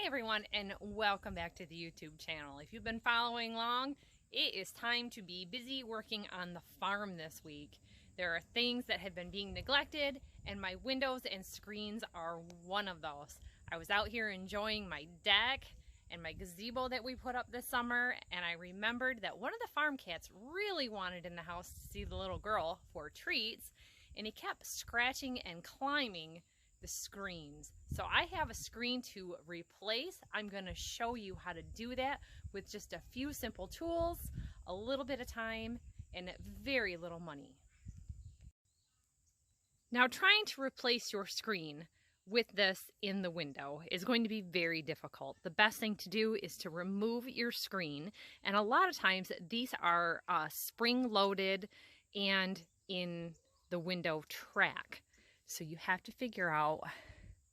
Hey everyone, and welcome back to the YouTube channel. If you've been following along, it is time to be busy working on the farm this week. There are things that have been being neglected, and my windows and screens are one of those. I was out here enjoying my deck and my gazebo that we put up this summer, and I remembered that one of the farm cats really wanted in the house to see the little girl for treats, and he kept scratching and climbing the screens. So I have a screen to replace. I'm going to show you how to do that with just a few simple tools, a little bit of time, and very little money. Now, trying to replace your screen with this in the window is going to be very difficult. The best thing to do is to remove your screen, and a lot of times these are spring-loaded and in the window track. So you have to figure out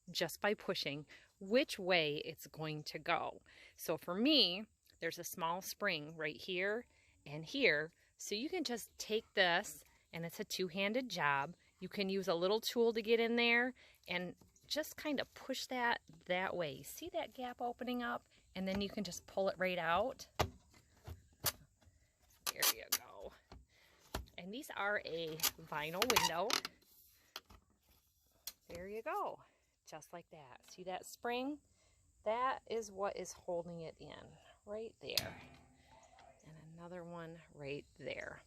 just by pushing which way it's going to go. So for me, there's a small spring right here and here. So you can just take this, and it's a two-handed job. You can use a little tool to get in there and just kind of push that way. See that gap opening up? And then you can just pull it right out. There you go. And these are a vinyl window. There you go, just like that. See that spring? That is what is holding it in, right there. And another one right there.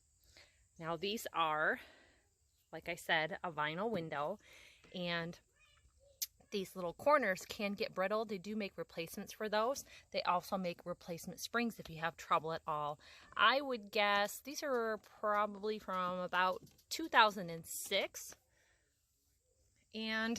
Now these are, like I said, a vinyl window, and these little corners can get brittle. They do make replacements for those. They also make replacement springs if you have trouble at all. I would guess these are probably from about 2006. And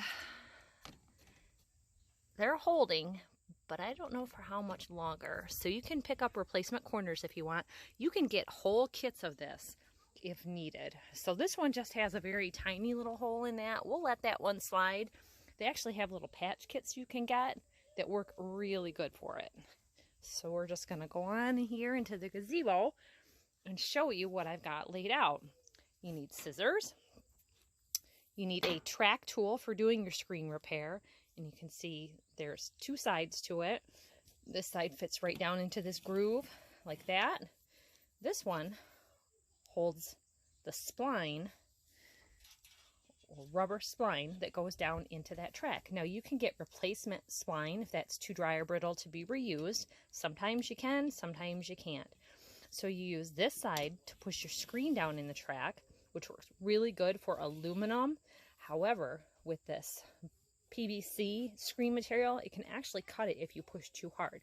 they're holding, but I don't know for how much longer. So you can pick up replacement corners if you want. You can get whole kits of this if needed. So this one just has a very tiny little hole in that. We'll let that one slide. They actually have little patch kits you can get that work really good for it. So we're just going to go on here into the gazebo and show you what I've got laid out. You need scissors. You need a track tool for doing your screen repair, and you can see there's two sides to it. This side fits right down into this groove like that. This one holds the spline, or rubber spline, that goes down into that track. Now you can get replacement spline if that's too dry or brittle to be reused. Sometimes you can, sometimes you can't. So you use this side to push your screen down in the track, which works really good for aluminum. However, with this PVC screen material, it can actually cut it if you push too hard.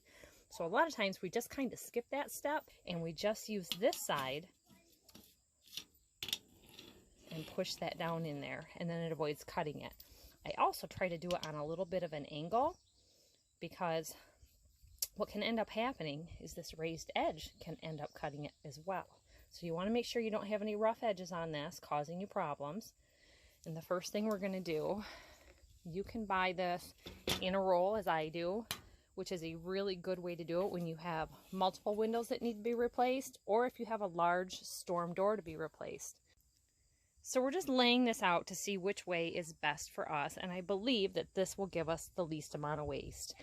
So a lot of times we just kind of skip that step and we just use this side and push that down in there, and then it avoids cutting it. I also try to do it on a little bit of an angle, because what can end up happening is this raised edge can end up cutting it as well. So you want to make sure you don't have any rough edges on this causing you problems. And the first thing we're going to do, you can buy this in a roll as I do, which is a really good way to do it when you have multiple windows that need to be replaced, or if you have a large storm door to be replaced. So we're just laying this out to see which way is best for us, and I believe that this will give us the least amount of waste.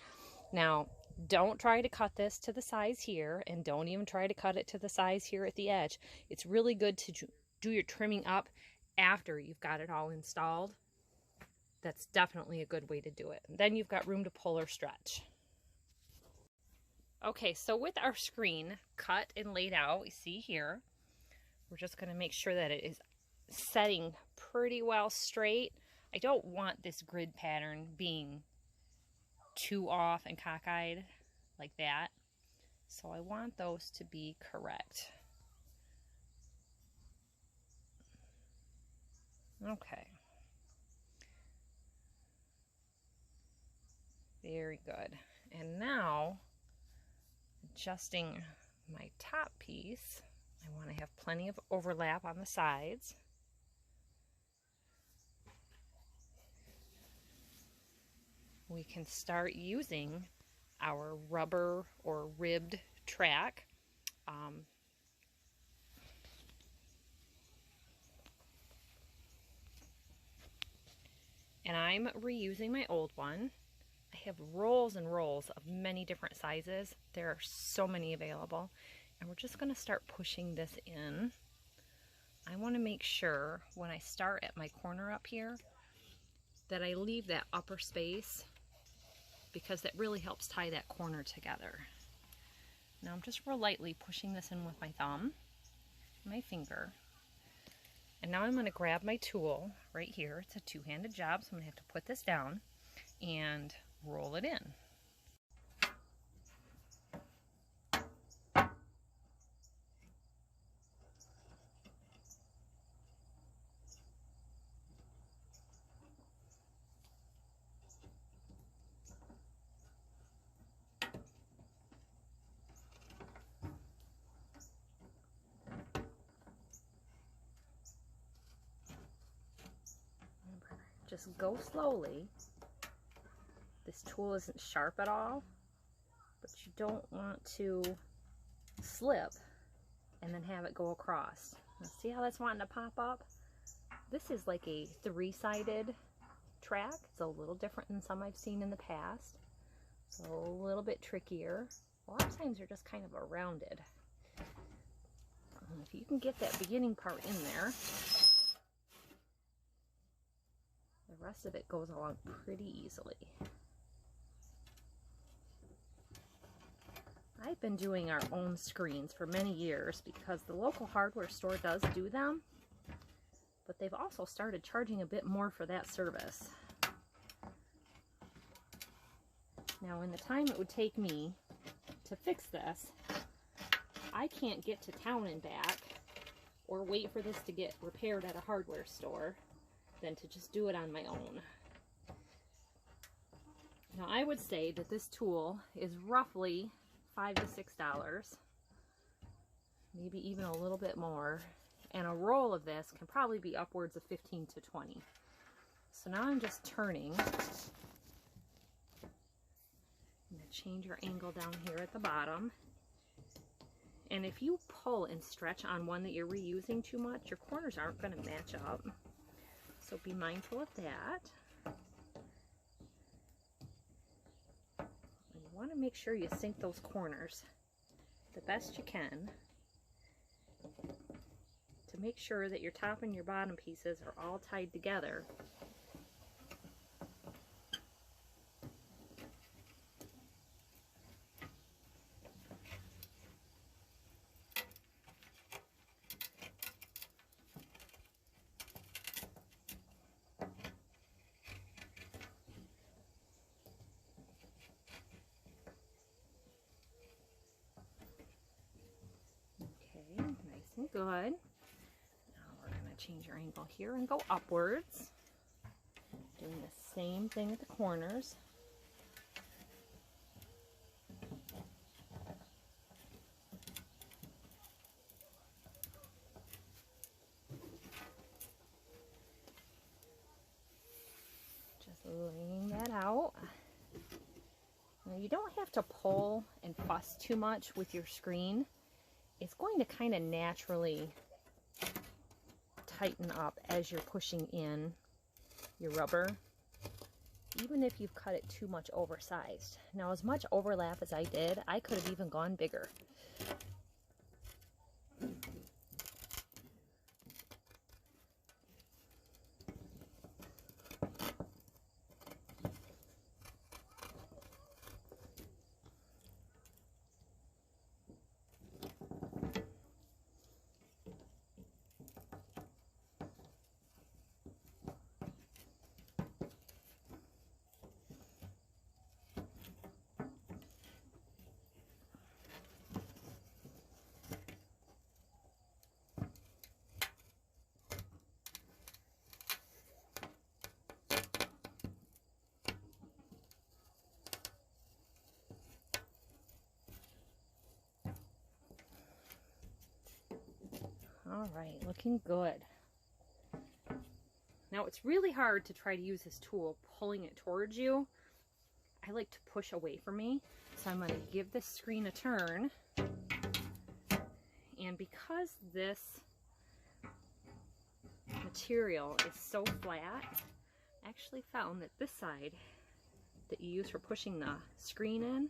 Now, don't try to cut this to the size here, and don't even try to cut it to the size here at the edge. It's really good to do your trimming up after you've got it all installed. That's definitely a good way to do it. And then you've got room to pull or stretch. Okay, so with our screen cut and laid out, you see here, we're just going to make sure that it is setting pretty well straight. I don't want this grid pattern being too off and cockeyed like that. So I want those to be correct. Okay. Very good. And now, adjusting my top piece, I want to have plenty of overlap on the sides. We can start using our rubber or ribbed track. And I'm reusing my old one. I have rolls and rolls of many different sizes. There are so many available. And we're just going to start pushing this in. I want to make sure when I start at my corner up here that I leave that upper space, because that really helps tie that corner together. Now I'm just real lightly pushing this in with my thumb, my finger. And now I'm going to grab my tool right here. It's a two-handed job, so I'm going to have to put this down and roll it in. Just go slowly. This tool isn't sharp at all, but you don't want to slip and then have it go across. Now see how that's wanting to pop up? This is like a three-sided track. It's a little different than some I've seen in the past. So a little bit trickier. A lot of times they're just kind of a rounded. And if you can get that beginning part in there, the rest of it goes along pretty easily. I've been doing our own screens for many years because the local hardware store does do them, but they've also started charging a bit more for that service. Now, in the time it would take me to fix this, I can't get to town and back or wait for this to get repaired at a hardware store than to just do it on my own. Now, I would say that this tool is roughly $5 to $6, maybe even a little bit more, and a roll of this can probably be upwards of 15 to 20. So now I'm just turning. I'm going to change your angle down here at the bottom. And if you pull and stretch on one that you're reusing too much, your corners aren't going to match up. So be mindful of that. And you want to make sure you sink those corners the best you can to make sure that your top and your bottom pieces are all tied together. Good. Now we're going to change our angle here and go upwards. Doing the same thing at the corners. Just laying that out. Now you don't have to pull and fuss too much with your screen. It's going to kind of naturally tighten up as you're pushing in your rubber, even if you've cut it too much oversized. Now, as much overlap as I did, I could have even gone bigger. All right, looking good. Now it's really hard to try to use this tool pulling it towards you. I like to push away from me. So I'm going to give this screen a turn. And because this material is so flat, I actually found that this side that you use for pushing the screen in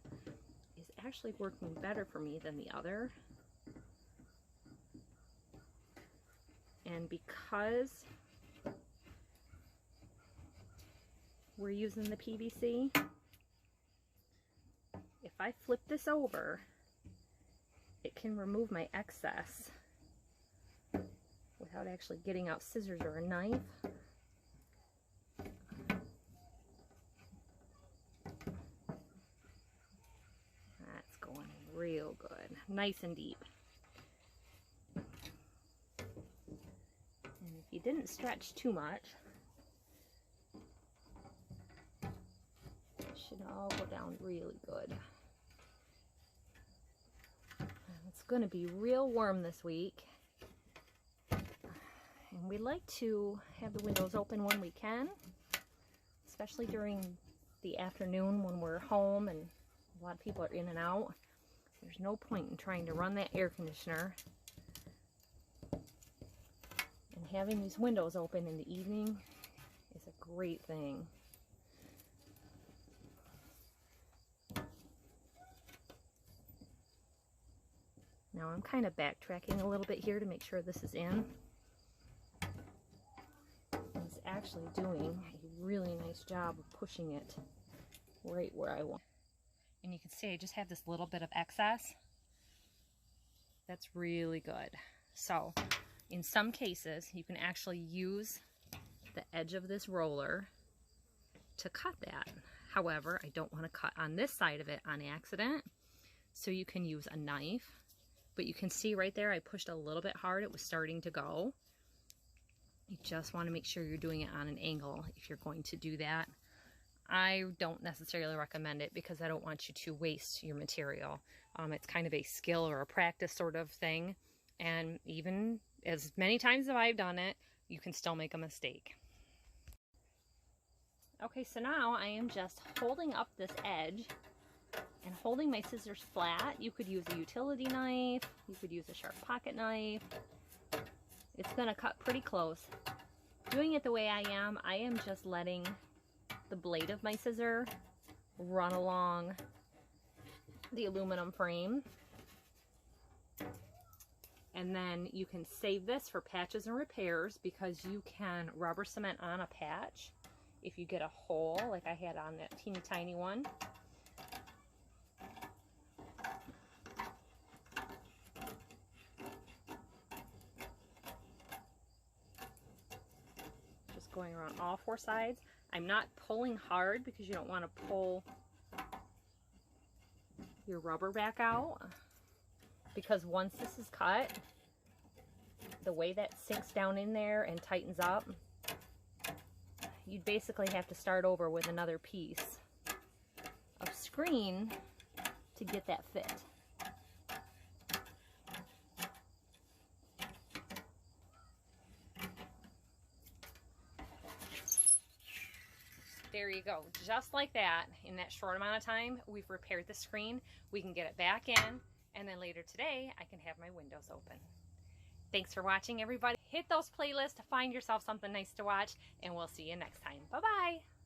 is actually working better for me than the other. And because we're using the PVC, if I flip this over, it can remove my excess without actually getting out scissors or a knife. That's going real good, nice and deep. And if you didn't stretch too much, it should all go down really good. It's going to be real warm this week, and we like to have the windows open when we can, especially during the afternoon when we're home and a lot of people are in and out. There's no point in trying to run that air conditioner, and having these windows open in the evening is a great thing. Now I'm kind of backtracking a little bit here to make sure this is in. It's actually doing a really nice job of pushing it right where I want. And you can see I just have this little bit of excess. That's really good. So in some cases you can actually use the edge of this roller to cut that. However, I don't want to cut on this side of it on accident, so you can use a knife. But you can see right there, I pushed a little bit hard. It was starting to go. You just want to make sure you're doing it on an angle if you're going to do that. I don't necessarily recommend it because I don't want you to waste your material. It's kind of a skill or a practice sort of thing. And even as many times as I've done it, you can still make a mistake. Okay, so now I am just holding up this edge and holding my scissors flat. You could use a utility knife, you could use a sharp pocket knife. It's gonna cut pretty close. Doing it the way I am just letting the blade of my scissor run along the aluminum frame. And then you can save this for patches and repairs, because you can rubber cement on a patch if you get a hole like I had on that teeny tiny one. Just going around all four sides. I'm not pulling hard because you don't want to pull your rubber back out, because once this is cut, the way that sinks down in there and tightens up, you'd basically have to start over with another piece of screen to get that fit. There you go. Just like that, in that short amount of time, we've repaired the screen. We can get it back in, and then later today, I can have my windows open. Thanks for watching, everybody. Hit those playlists to find yourself something nice to watch, and we'll see you next time. Bye-bye.